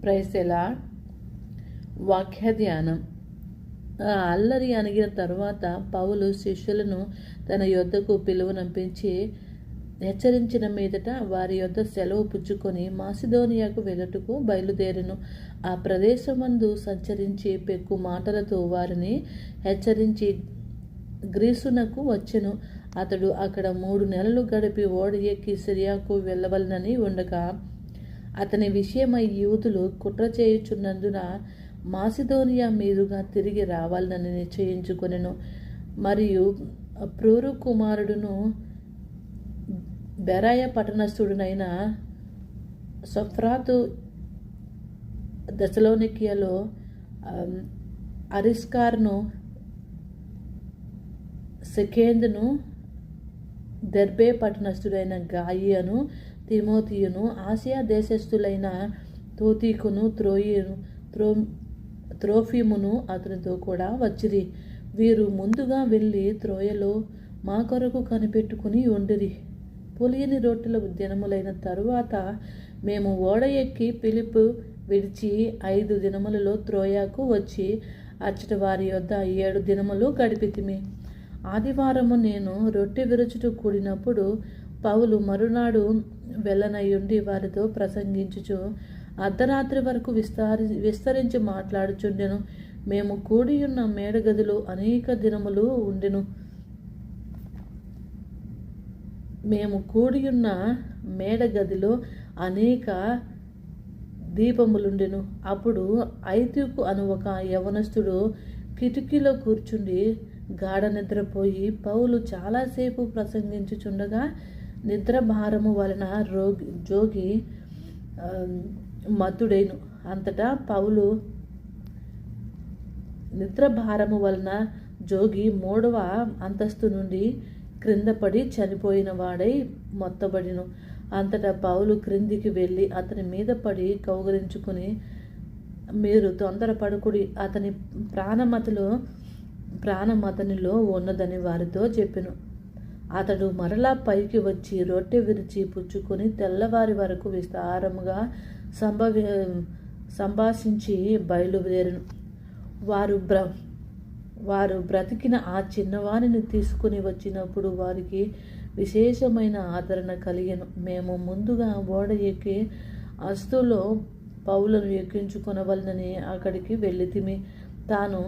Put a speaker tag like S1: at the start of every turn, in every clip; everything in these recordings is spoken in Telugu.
S1: Praise the lord. వాక్య ధ్యానం. అల్లరి అణిగిన తరువాత పౌలు శిష్యులను తన యొద్దకు పిలువనంపించి హెచ్చరించిన మీదట వారి యొద్ద సెలవు పుచ్చుకొని మాసిదోనియాకు వెళ్ళుటకు బయలుదేరెను. ఆ ప్రదేశమందు సంచరించి పెక్కు మాటలతో వారిని హెచ్చరించి గ్రీసునకు వచ్చెను. అతడు అక్కడ 3 నెలలు గడిపి ఓడ ఎక్కి సిరియాకు వెళ్ళవలనని ఉండగా అతని విషయమై యూదులు కుట్ర చేయుచున్నందున మాసిదోనియా మీదుగా తిరిగి రావాలని నిశ్చయించుకొనెను. మరియు ప్రోరు కుమారుడును బెరాయ పట్టణస్థుడునైన సొఫ్రాతు దెసలోనికయలో అరిస్కార్ను, సెకేందును, దెర్బే పట్టణస్థుడైన గాయియను, తిమోతియును, ఆసియా దేశస్థులైన తోతీకును, త్రోఫిమును అతనితో కూడా వచ్చిరి. వీరు ముందుగా వెళ్ళి త్రోయలో మా కొరకు కనిపెట్టుకుని ఉండిరి. పులియని రొట్టెల దినములైన తరువాత మేము ఓడ ఎక్కి పిలుపు విడిచి 5 దినములలో త్రోయాకు వచ్చి అచ్చట వారి యొద్ద 7 దినములు గడిపితిమి. ఆదివారము నేను రొట్టె విరుచుట కూడినప్పుడు పౌలు మరునాడు వెళ్ళనయుండి వారితో ప్రసంగించుచు అర్ధరాత్రి వరకు విస్తరించి మాట్లాడుచుండెను. మేము కూడియున్న మేడగదిలో అనేక దినములు ఉండెను. మేడగదిలో అనేక దీపములుండెను. అప్పుడు ఐతుకు అను ఒక యవనస్తుడు కిటికీలో కూర్చుండి గాఢ నిద్రపోయి పౌలు చాలాసేపు ప్రసంగించుచుండగా నిద్ర భారము వలన జోగి మత్తుడైను. అంతటా పౌలు నిద్ర భారము వలన జోగి 3వ అంతస్తు నుండి క్రింద పడి చనిపోయిన వాడై మొత్తబడిను. అంతటా పౌలు క్రిందికి వెళ్ళి అతని మీద పడి కౌగిలించుకుని, మీరు తొందరపడకుడి, అతని ప్రాణమతనిలో ఉన్నదని వారితో చెప్పెను. అతడు మరలా పైకి వచ్చి రొట్టె విరిచి పుచ్చుకొని తెల్లవారి వరకు విస్తారముగా సంభాషించి బయలుదేరెను. వారు బ్రతికిన ఆ చిన్నవానిని తీసుకుని వచ్చినప్పుడు వారికి విశేషమైన ఆదరణ కలిగెను. మేము ముందుగా ఓడ ఎక్కి అస్తులో పౌలను ఎక్కించుకొనవలనని అక్కడికి వెళ్ళితిమి. తాను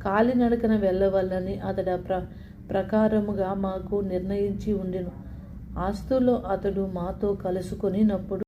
S1: కాలినడకన వెళ్ళవలనని అతడు ప్రకారముగా మాకు నిర్ణయించి ఉండెను. ఆస్తులో అతడు మాతో కలుసుకొనినప్పుడు